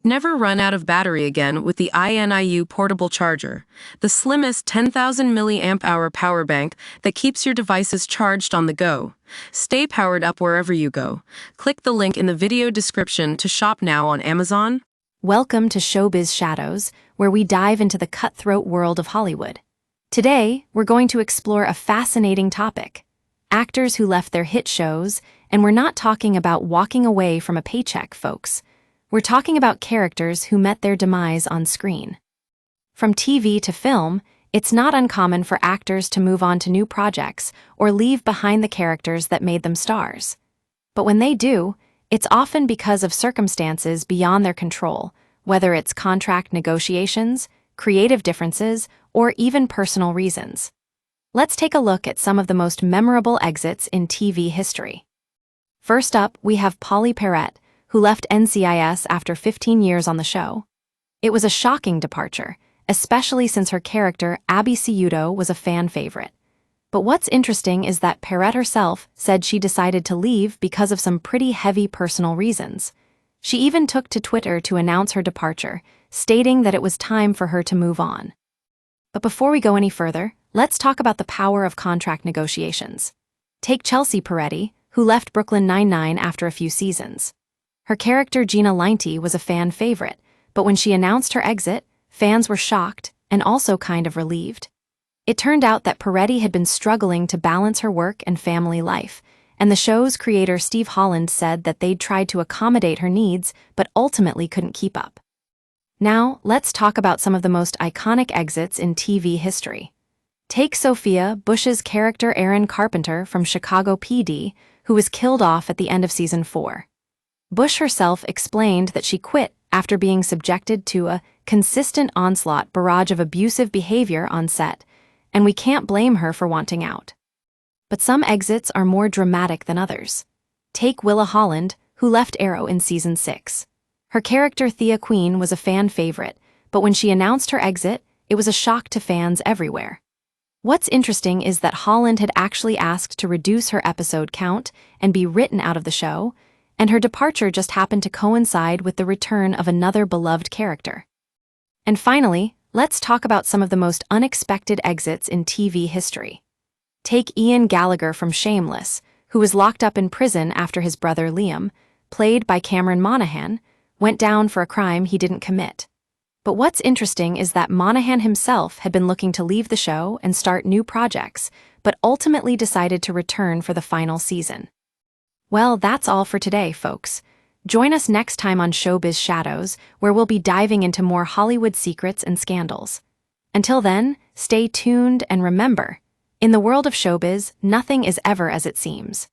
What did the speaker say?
Never run out of battery again with the INIU portable charger, the slimmest 10,000 mAh power bank that keeps your devices charged on the go. Stay powered up wherever you go. Click the link in the video description to shop now on Amazon. Welcome to Showbiz Shadows, where we dive into the cutthroat world of Hollywood. Today, we're going to explore a fascinating topic: actors who left their hit shows, and we're not talking about walking away from a paycheck, folks. We're talking about characters who met their demise on screen. From TV to film, it's not uncommon for actors to move on to new projects or leave behind the characters that made them stars. But when they do, it's often because of circumstances beyond their control, whether it's contract negotiations, creative differences, or even personal reasons. Let's take a look at some of the most memorable exits in TV history. First up, we have Polly Perrette, who left NCIS after 15 years on the show. It was a shocking departure, especially since her character, Abby Ciuto, was a fan favorite. But what's interesting is that Perrette herself said she decided to leave because of some pretty heavy personal reasons. She even took to Twitter to announce her departure, stating that it was time for her to move on. But before we go any further, let's talk about the power of contract negotiations. Take Chelsea Peretti, who left Brooklyn Nine-Nine after a few seasons. Her character Gina Linty was a fan favorite, but when she announced her exit, fans were shocked and also kind of relieved. It turned out that Peretti had been struggling to balance her work and family life, and the show's creator Steve Holland said that they'd tried to accommodate her needs but ultimately couldn't keep up. Now, let's talk about some of the most iconic exits in TV history. Take Sophia Bush's character Erin Carpenter from Chicago PD, who was killed off at the end of season 4. Bush herself explained that she quit after being subjected to a consistent onslaught barrage of abusive behavior on set, and we can't blame her for wanting out. But some exits are more dramatic than others. Take Willa Holland, who left Arrow in season 6. Her character Thea Queen was a fan favorite, but when she announced her exit, it was a shock to fans everywhere. What's interesting is that Holland had actually asked to reduce her episode count and be written out of the show, and her departure just happened to coincide with the return of another beloved character. And finally, let's talk about some of the most unexpected exits in TV history. Take Ian Gallagher from Shameless, who was locked up in prison after his brother Liam, played by Cameron Monaghan, went down for a crime he didn't commit. But what's interesting is that Monaghan himself had been looking to leave the show and start new projects, but ultimately decided to return for the final season. Well, that's all for today, folks. Join us next time on Showbiz Shadows, where we'll be diving into more Hollywood secrets and scandals. Until then, stay tuned and remember, in the world of showbiz, nothing is ever as it seems.